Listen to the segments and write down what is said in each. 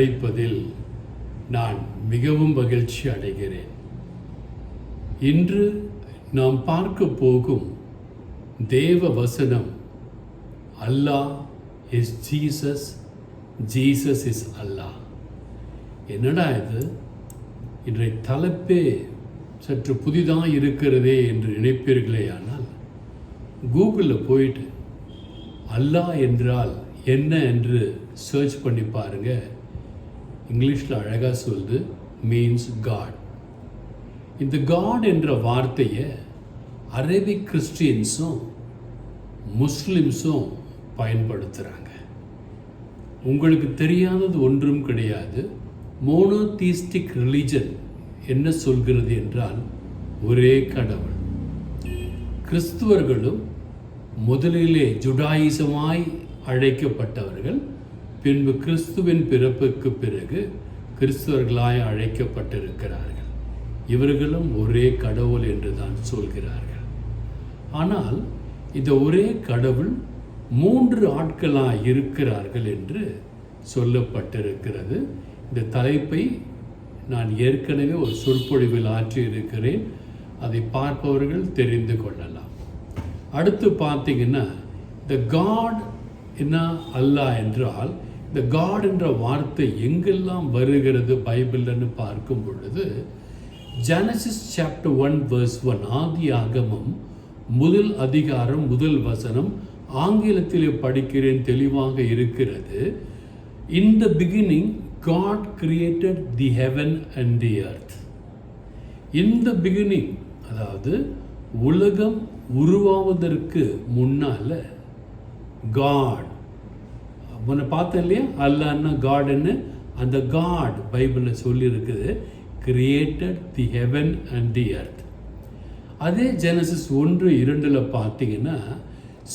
அழைப்பதில் நான் மிகவும் மகிழ்ச்சி அடைகிறேன். இன்று நாம் பார்க்க போகும் தேவ வசனம், அல்லாஹ் இஸ் ஜீசஸ், ஜீசஸ் இஸ் அல்லாஹ். என்னடா இது, இன்றைய தலைப்பே சற்று புதிதாக இருக்கிறதே என்று நினைப்பீர்களே. ஆனால் கூகுளில் போயிட்டு அல்லாஹ் என்றால் என்ன என்று சர்ச் பண்ணி பாருங்க. இங்கிலீஷில் அழகாக சொல்லுது, மீன்ஸ் காட். இந்த காட் என்ற வார்த்தையை அரேபிக் கிறிஸ்டியன்ஸும் முஸ்லிம்ஸும் பயன்படுத்துகிறாங்க. உங்களுக்கு தெரியாதது ஒன்றும் கிடையாது. மோனோதீஸ்டிக் ரிலிஜன் என்ன சொல்கிறது என்றால் ஒரே கடவுள். கிறிஸ்துவர்களும் முதலிலே ஜுடாயிசமாய் அழைக்கப்பட்டவர்கள், பின்பு கிறிஸ்துவின் பிறப்புக்கு பிறகு கிறிஸ்துவர்களாய் அழைக்கப்பட்டிருக்கிறார்கள். இவர்களும் ஒரே கடவுள் என்று தான் சொல்கிறார்கள். ஆனால் இந்த ஒரே கடவுள் 3 ஆட்களாய் இருக்கிறார்கள் என்று சொல்லப்பட்டிருக்கிறது. இந்த தலைப்பை நான் ஏற்கனவே ஒரு சொற்பொழிவில் ஆற்றி இருக்கிறேன். அதை பார்ப்பவர்கள் தெரிந்து கொள்ளலாம். அடுத்து பார்த்தீங்கன்னா, இந்த காட் என்ன அல்லாஹ் என்றால், இந்த காட் என்ற வார்த்தை எங்கெல்லாம் வருகிறது பைபிள்னு பார்க்கும் பொழுது, ஜெனசிஸ் சாப்டர் 1 verse 1, ஆதி ஆகமம் முதல் அதிகாரம் முதல் வசனம், ஆங்கிலத்திலே படிக்கிறேன், தெளிவாக இருக்கிறது. In the beginning God created the heaven and the earth. In the beginning, அதாவது உலகம் உருவாவதற்கு முன்னால காட், முன்ன பார்த்தேன் இல்லையா, அல்லாஹ்னா காட்னு. அந்த காட் பைபிளில் சொல்லியிருக்குது, created the heaven and the earth. அதே ஜெனசிஸ் 1:2 பார்த்தீங்கன்னா,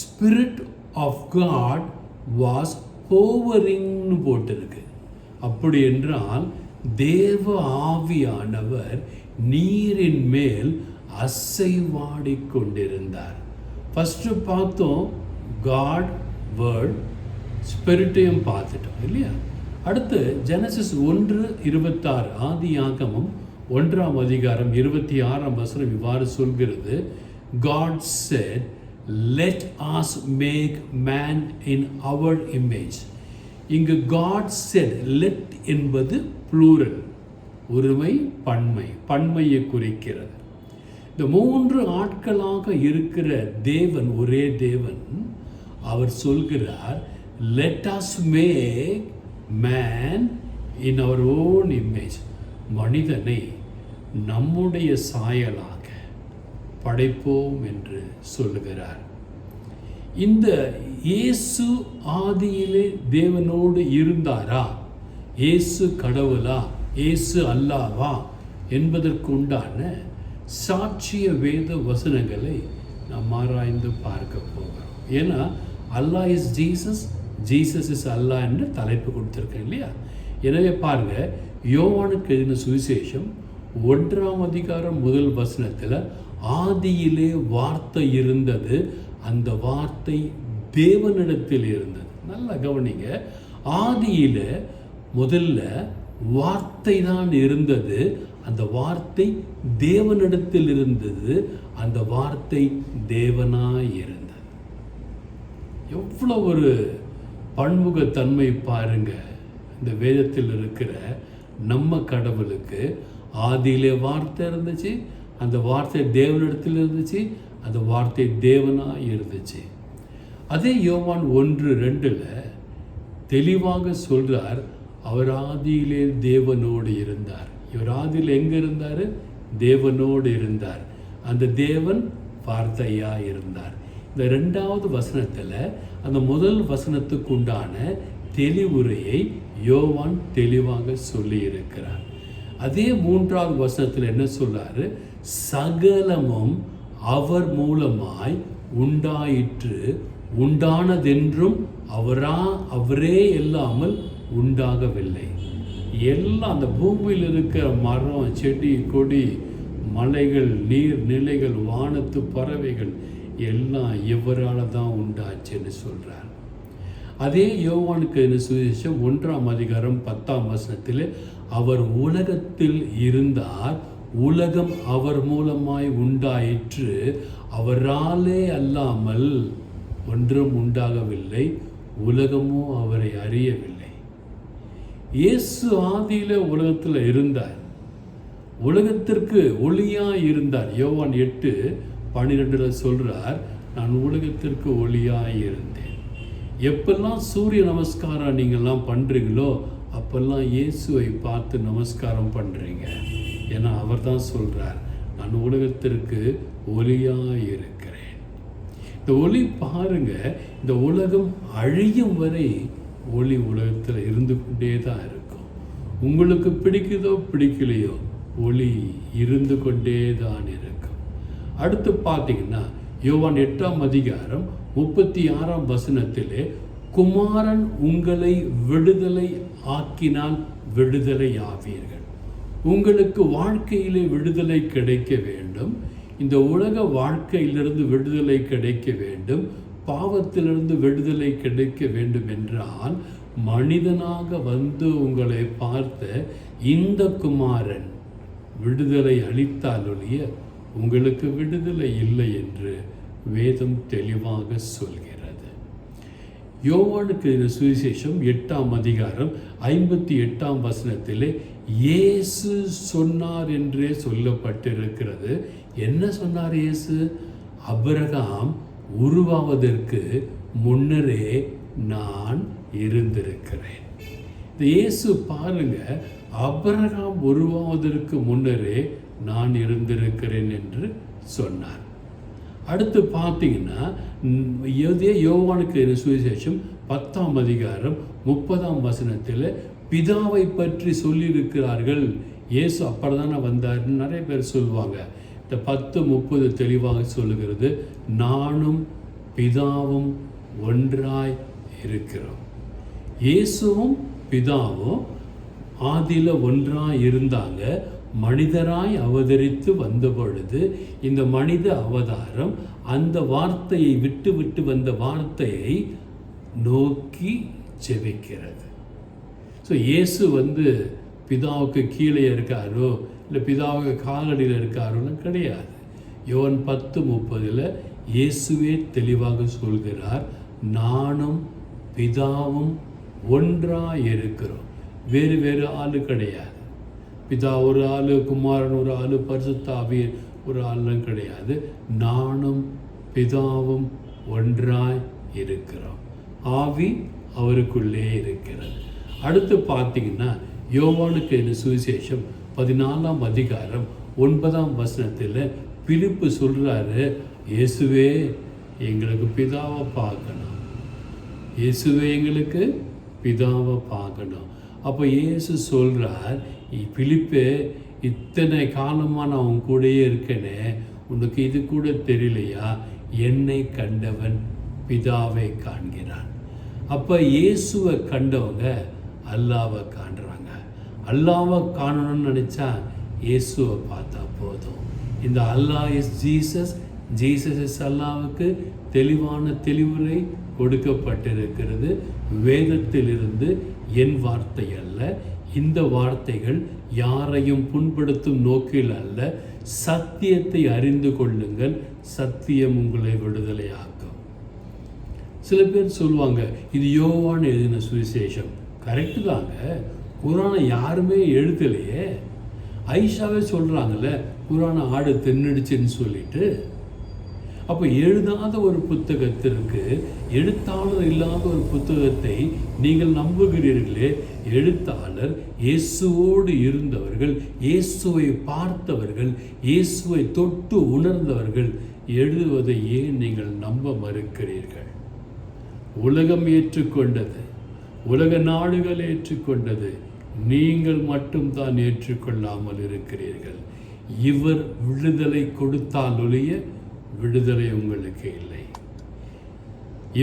ஸ்பிரிட் ஆஃப் காட் வாஸ் ஹோவரிங்னு போட்டிருக்கு. அப்படி என்றால் தேவ ஆவியானவர் நீரின் மேல் அசைவாடி கொண்டிருந்தார். ஃபஸ்ட்டு பார்த்தோம் காட் வேர்ட், ஸ்பிரிட்டையும் பார்த்துட்டோம் இல்லையா. அடுத்து ஜெனசிஸ் 1:26, ஆதி ஆகமம் 1ஆம் அதிகாரம் 26ஆம் வசனம் இவ்வாறு சொல்கிறது, God said, let us make man in our image. இங்கு God said, let என்பது ப்ளூரல், ஒருமை பன்மை, பன்மையை குறிக்கிறது. இந்த 3 ஆட்களாக இருக்கிற தேவன் ஒரே தேவன். அவர் சொல்கிறார், let us make man in our own image. மனிதனை நம்முடைய சாயலாக படைப்போம் என்று சொல்லுகிறார். இந்த இயேசு ஆதியிலே தேவனோடு இருந்தாரா, இயேசு கடவுளா, இயேசு அல்லாவா என்பதற்கு உண்டான சாட்சிய வேத வசனங்களை நாம் ஆராய்ந்து பார்க்க போகிறோம். ஏன்னா அல்லாஹ் இஸ் ஜீசஸ், ஜீசஸ் இஸ் அல்லாஹ் என்று தலைப்பு கொடுத்துருக்கேன் இல்லையா. எனவே பாருங்க, யோவானுக்கு எழுதின சுவிசேஷம் 1ஆம் அதிகாரம் முதல் வசனத்தில், ஆதியிலே வார்த்தை இருந்தது, அந்த வார்த்தை தேவனிடத்தில் இருந்தது. நல்லா கவனிங்க, ஆதியில முதல்ல வார்த்தை தான் இருந்தது, அந்த வார்த்தை தேவனிடத்தில் இருந்தது, அந்த வார்த்தை தேவனாய் இருந்தது. எவ்வளோ ஒரு பன்முகத்தன்மை பாருங்க இந்த வேதத்தில் இருக்கிற நம்ம கடவுளுக்கு. ஆதியிலே வார்த்தை இருந்துச்சு, அந்த வார்த்தை தேவனிடத்தில் இருந்துச்சு, அந்த வார்த்தை தேவனாய் இருந்துச்சு. அதே யோவான் 1:2 தெளிவாக சொல்றார், அவர் ஆதியிலே தேவனோடு இருந்தார். இவர் ஆதியில் எங்கே இருந்தார்? தேவனோடு இருந்தார். அந்த தேவன் வார்த்தையாக இருந்தார். இந்த 2வது வசனத்தில் அந்த முதல் வசனத்துக்கு உண்டான தெளிவுரையை யோவான் தெளிவாக சொல்லி இருக்கிறார். அதே 3வது வசனத்தில் என்ன சொல்றாரு? சகலமும் அவர் மூலமாய் உண்டாயிற்று, உண்டானதென்றும் அவரே இல்லாமல் உண்டாகவில்லை. எல்லாம் அந்த பூமியில் இருக்கிற மரம், செடி, கொடி, மலைகள், நீர் நிலைகள், வானத்து பறவைகள் எல்லாம் இவரால் தான் உண்டாச்சுன்னு சொல்கிறார். அதே யோவானுக்கு சுவிசேஷம் 1ஆம் அதிகாரம் 10ஆம் வசனத்தில் அவர் உலகத்தில் இருந்தார், உலகம் அவர் மூலமாய் உண்டாயிற்று, அவராலே அல்லாமல் ஒன்றும் உண்டாகவில்லை, உலகமோ அவரை அறியவில்லை. இயேசு ஆதியில உலகத்தில் இருந்தார், உலகத்திற்கு ஒளியாய் இருந்தார். யோவான் 8:12 சொல்றார், நான் உலகத்திற்கு ஒளியாய் இருந்தேன். எப்பெல்லாம் சூரிய நமஸ்காரம் நீங்கள்லாம் பண்ணுறீங்களோ அப்பெல்லாம் இயேசுவை பார்த்து நமஸ்காரம் பண்ணுறீங்க. ஏன்னா அவர் தான் சொல்கிறார், நான் உலகத்திற்கு ஒளியாக இருக்கிறேன். இந்த ஒளி பாருங்க, இந்த உலகம் அழியும் வரை ஒளி உலகத்தில் இருந்து கொண்டே தான் இருக்கும். உங்களுக்கு பிடிக்குதோ பிடிக்கலையோ ஒளி இருந்து கொண்டே தான் இருக்கும். அடுத்து பார்த்தீங்கன்னா யோவான் 8ஆம் அதிகாரம் 36ஆம் வசனத்திலே, குமாரன் உங்களை விடுதலை ஆக்கினால் விடுதலை ஆவீர்கள். உங்களுக்கு வாழ்க்கையிலே விடுதலை கிடைக்க வேண்டும், இந்த உலக வாழ்க்கையிலிருந்து விடுதலை கிடைக்க வேண்டும், பாவத்திலிருந்து விடுதலை கிடைக்க வேண்டும் என்றால் மனிதனாக வந்து உங்களை பார்த்த இந்த குமாரன் விடுதலை அளித்தால் ஒழிய உங்களுக்கு விடுதலை இல்லை என்று வேதம் தெளிவாக சொல்கிறது. யோவானுக்கு சுவிசேஷம் 8ஆம் அதிகாரம் 58ஆம் வசனத்திலே இயேசு சொன்னார் என்றே சொல்லப்பட்டிருக்கிறது. என்ன சொன்னார் இயேசு? ஆபிரகாம் உருவாவதற்கு முன்னரே நான் இருந்திருக்கிறேன். இந்த இயேசு பாருங்க, ஆபிரகாம் உருவாவதற்கு முன்னரே நான் இருந்திருக்கிறேன் என்று சொன்னார். அடுத்து பார்த்தீங்கன்னா யோவானுக்கு சுவிசேஷம் 10ஆம் அதிகாரம் 30ஆம் வசனத்தில் பிதாவை பற்றி சொல்லியிருக்கிறார்கள். இயேசு அப்படிதானே வந்தார்னு நிறைய பேர் சொல்லுவாங்க. இந்த 10:30 தெளிவாக சொல்லுகிறது, நானும் பிதாவும் ஒன்றாய் இருக்கிறோம். இயேசுவும் பிதாவும் ஆதியில் ஒன்றாய் இருந்தாங்க. மனிதராய் அவதரித்து வந்த பொழுது இந்த மனித அவதாரம் அந்த வார்த்தையை விட்டு விட்டு வந்த வார்த்தையை நோக்கி ஜெபிக்கிறது. ஸோ இயேசு பிதாவுக்கு கீழே இருக்காரோ இல்லை பிதாவுக்கு காலடியில் இருக்காரோன்னு கிடையாது. யோவான் 10:30 இயேசுவே தெளிவாக சொல்கிறார், நானும் பிதாவும் ஒன்றாய் இருக்கிறோம். வேறு வேறு ஆளு கிடையாது. பிதா ஒரு ஆள், குமாரன் ஒரு ஆள், பரிசுத்த ஆவி ஒரு ஆளும் கிடையாது. நானும் பிதாவும் ஒன்றாய் இருக்கிறோம். ஆவி அவருக்குள்ளே இருக்கிறது. அடுத்து பார்த்தீங்கன்னா யோவானுக்கு சுவிசேஷம் 14ஆம் அதிகாரம் 9ஆம் வசனத்தில் பிலிப்பு சொல்கிறாரு, இயேசுவே எங்களுக்கு பிதாவை பார்க்கணும், இயேசுவே எங்களுக்கு பிதாவை பார்க்கணும். அப்போ இயேசு சொல்கிறார், பிலிப்பே இத்தனை காலமாக நான் உன் கூடயே இருக்கேனே, உனக்கு இது கூட தெரியலையா? என்னை கண்டவன் பிதாவை காண்கிறான். அப்போ இயேசுவை கண்டவங்க அல்லாவை காண்றாங்க. அல்லாவை காணணும்னு நினச்சா இயேசுவை பார்த்தா போதும். இந்த அல்லாஹ் இஸ் ஜீசஸ், ஜீசஸ் இஸ் அல்லாவுக்கு தெளிவான தெளிவுரை கொடுக்கப்பட்டிருக்கிறது. வேதத்திலிருந்து என் வார்த்தை அல்ல, இந்த வார்த்தைகள் யாரையும் புண்படுத்தும் நோக்கில் அல்ல, சத்தியத்தை அறிந்து கொள்ளுங்கள், சத்தியம் உங்களை விடுதலையாக்கும். சில பேர் சொல்லுவாங்க, இது யோவான் எழுதின சுவிசேஷம். கரெக்டு தாங்க, குரானை யாருமே எழுதலையே. ஐஷாவே சொல்கிறாங்கல்ல, குரானை ஆடு தின்னுடுச்சுன்னு சொல்லிட்டு. அப்போ எழுதாத ஒரு புத்தகத்திற்கு, எழுத்தாளர் இல்லாத ஒரு புத்தகத்தை நீங்கள் நம்புகிறீர்களே. எழுத்தாளர் இயேசுவோடு இருந்தவர்கள், இயேசுவை பார்த்தவர்கள், இயேசுவை தொட்டு உணர்ந்தவர்கள் எழுதுவதை ஏன் நீங்கள் நம்ப மறுக்கிறீர்கள்? உலகம் ஏற்றுக்கொண்டது, உலக நாடுகள் ஏற்றுக்கொண்டது, நீங்கள் மட்டும்தான் ஏற்றுக்கொள்ளாமல் இருக்கிறீர்கள். இவர் விடுதலை கொடுத்தால் ஒழிய விடுதலை உங்களுக்கு இல்லை.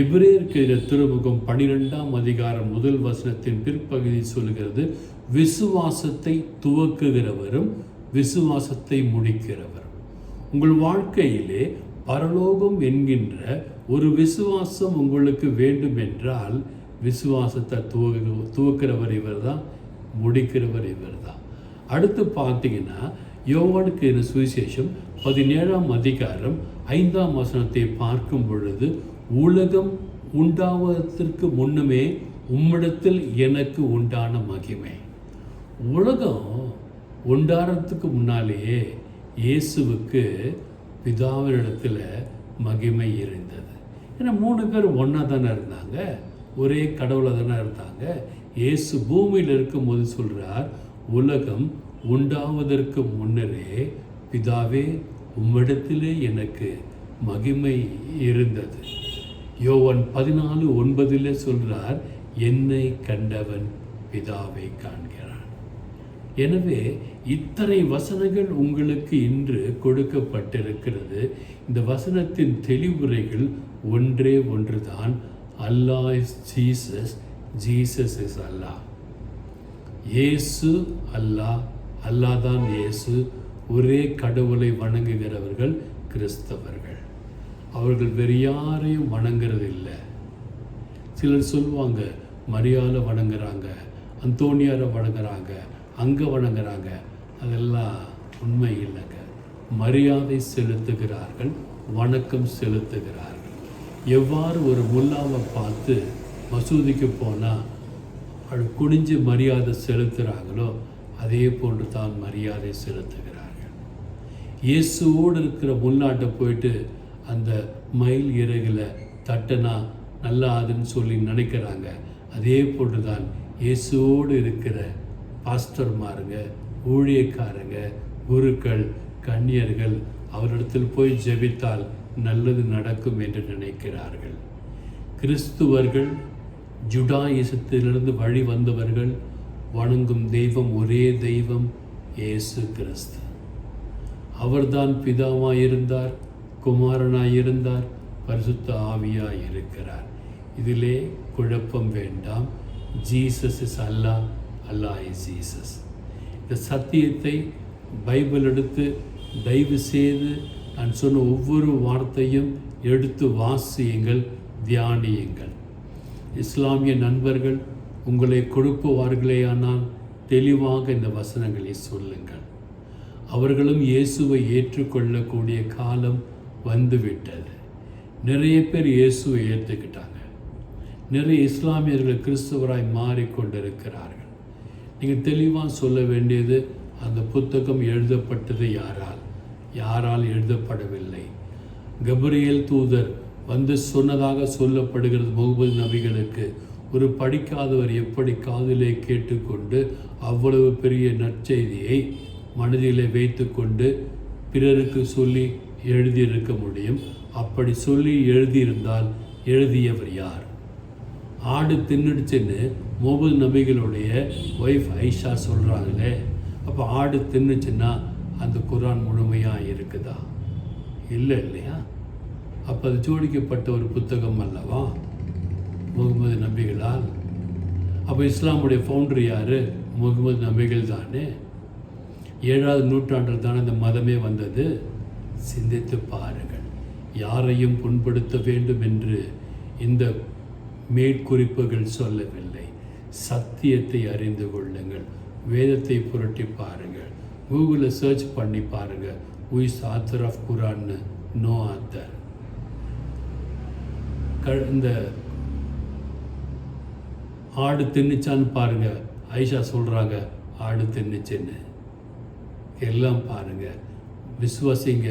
எபிரேயருக்கு திருமுகம் 12ஆம் அதிகாரம் 1 வசனத்தின் பிற்பகுதி சொல்கிறது, விசுவாசத்தை துவக்குகிறவரும் விசுவாசத்தை முடிக்கிறவரும். உங்கள் வாழ்க்கையிலே பரலோகம் என்கின்ற ஒரு விசுவாசம் உங்களுக்கு வேண்டும் என்றால் விசுவாசத்தை துவக்கிறவர் இவர் தான், முடிக்கிறவர் இவர் தான். அடுத்து பார்த்தீங்கன்னா யோவானுக்கு சுவிசேஷம் 17ஆம் அதிகாரம் 5ஆம் வசனத்தை பார்க்கும் பொழுது, உலகம் உண்டாவதற்கு முன்னமே உம்மிடத்தில் எனக்கு உண்டான மகிமை. உலகம் உண்டாகிறதுக்கு முன்னாலேயே இயேசுவுக்கு பிதாவினிடத்தில் மகிமை இருந்தது. ஏன்னா 3 பேர் ஒன்றா தானே இருந்தாங்க, ஒரே கடவுளாக தானே இருந்தாங்க. இயேசு பூமியில் இருக்கும்போது சொல்கிறார், உலகம் உண்டாவதற்கு முன்னரே பிதாவே உம்மிடத்திலே எனக்கு மகிமை இருந்தது. யோவான் 14:9 சொல்கிறார், என்னை கண்டவன் பிதாவை காண்கிறான். எனவே இத்தனை வசனங்கள் உங்களுக்கு இன்று கொடுக்கப்பட்டிருக்கிறது. இந்த வசனத்தின் தெளிவுரைகள் ஒன்றே ஒன்றுதான், அல்லாஹ் இஸ் ஜீசஸ், ஜீசஸ் இஸ் அல்லாஹ். இயேசு அல்லாஹ், அல்லாஹ் தான் இயேசு. ஒரே கடவுளை வணங்குகிறவர்கள் கிறிஸ்தவர்கள். அவர்கள் வேறு யாரையும் வணங்குறது இல்லை. சிலர் சொல்லுவாங்க, மரியாதை வணங்குறாங்க, அந்தோனியாரை வணங்குறாங்க, அங்கே வணங்குறாங்க. அதெல்லாம் உண்மை இல்லைங்க. மரியாதை செலுத்துகிறார்கள், வணக்கம் செலுத்துகிறார்கள். எவ்வாறு ஒரு முல்லாவை பார்த்து மசூதிக்கு போனால் அது குனிஞ்சு மரியாதை செலுத்துகிறாங்களோ அதே போன்று தான் மரியாதை செலுத்துகிறார்கள். இயேசுவோடு இருக்கிற முன்னாட்டை போயிட்டு அந்த மயில் இறகுல தட்டனா நல்லா அதுன்னு சொல்லி நினைக்கிறாங்க. அதே போன்று தான் இயேசுவோடு இருக்கிற பாஸ்டர்மாருங்க, ஊழியக்காரங்க, குருக்கள், கன்னியர்கள் அவரிடத்தில் போய் ஜெபித்தால் நல்லது நடக்கும் என்று நினைக்கிறார்கள். கிறிஸ்துவர்கள், ஜுடாயிசத்திலிருந்து வழி வந்தவர்கள் வணங்கும் தெய்வம் ஒரே தெய்வம், இயேசு கிறிஸ்து. அவர்தான் பிதாவாயிருந்தார், குமாரனாயிருந்தார், பரிசுத்த ஆவியாய் இருக்கிறார். இதிலே குழப்பம் வேண்டாம். Jesus is Allah, Allah is Jesus. இந்த சத்தியத்தை பைபிள் எடுத்து தயவு செய்து நான் சொன்ன ஒவ்வொரு வார்த்தையும் எடுத்து வாசியுங்கள், தியானியுங்கள். இஸ்லாமிய நண்பர்கள் உங்களை கொடுப்புவார்களேயானால் தெளிவாக இந்த வசனங்களை சொல்லுங்கள். அவர்களும் இயேசுவை ஏற்றுக்கொள்ளக்கூடிய காலம் வந்துவிட்டது. நிறைய பேர் இயேசுவை ஏற்றுக்கிட்டாங்க. நிறைய இஸ்லாமியர்கள் கிறிஸ்தவராய் மாறிக்கொண்டிருக்கிறார்கள். நீங்கள் தெளிவாக சொல்ல வேண்டியது, அந்த புத்தகம் எழுதப்பட்டது யாரால்? யாரால் எழுதப்படவில்லை. கபிரியேல் தூதர் வந்து சொன்னதாக சொல்லப்படுகிறது முகமது நபிகளுக்கு. ஒரு படிக்காதவர் எப்படி காதிலே கேட்டுக்கொண்டு அவ்வளவு பெரிய நற்செய்தியை மனதிலே வைத்து கொண்டு பிறருக்கு சொல்லி எழுதியிருக்க முடியும்? அப்படி சொல்லி எழுதியிருந்தால் எழுதியவர் யார்? ஆடு தின்னுடுச்சுன்னு முகமது நபிகளுடைய ஒய்ஃப் ஐஷா சொல்கிறாங்களே, அப்போ ஆடு தின்னுச்சுன்னா அந்த குர்ஆன் முழுமையாக இருக்குதா? இல்லை இல்லையா? அப்போ அது ஜோடிக்கப்பட்ட ஒரு புத்தகம் அல்லவா முகமது நபிகளால்? அப்போ இஸ்லாமுடைய ஃபவுண்டர் யார்? முகமது நபிகள் தானே. 7ஆவது நூற்றாண்டில் தானே இந்த மதமே வந்தது. சிந்தித்து பாருங்கள். யாரையும் புண்படுத்த வேண்டும் என்று இந்த மேற்குறிப்புகள் சொல்லவில்லை. சத்தியத்தை அறிந்து கொள்ளுங்கள். வேதத்தை புரட்டி பாருங்கள். கூகுளில் சர்ச் பண்ணி பாருங்கள், who is the author of Quran? No author. இந்த ஆடு தின்னுச்சான்னு பாருங்க, ஐஷா சொல்கிறாங்க ஆடு தின்னுச்சுன்னு. எல்லாம் பாருங்க, விசுவாசிங்க,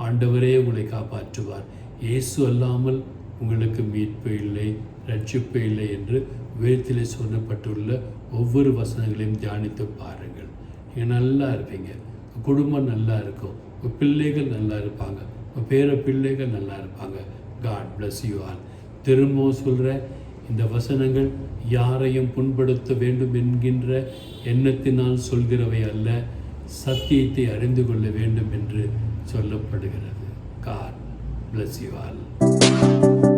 ஆண்டவரே உங்களை காப்பாற்றுவார். இயேசு அல்லாமல் உங்களுக்கு மீட்பு இல்லை, ரட்சிப்பு இல்லை என்று வேதத்திலே சொல்லப்பட்டுள்ள ஒவ்வொரு வசனங்களையும் தியானித்து பாருங்கள். நீங்கள் நல்லா இருப்பீங்க, உங்கள் குடும்பம் நல்லா இருக்கும், உங்கள் பிள்ளைகள் நல்லா இருப்பாங்க, உங்கள் பேர பிள்ளைகள் நல்லா இருப்பாங்க. God bless you all. திரும்பவும் சொல்கிறேன், இந்த வசனங்கள் யாரையும் புண்படுத்த வேண்டும் என்கின்ற எண்ணத்தினால் சொல்கிறவை அல்ல, சத்தியத்தை அறிந்து கொள்ள வேண்டும் என்று சொல்லப்படுகிறது. God bless you all.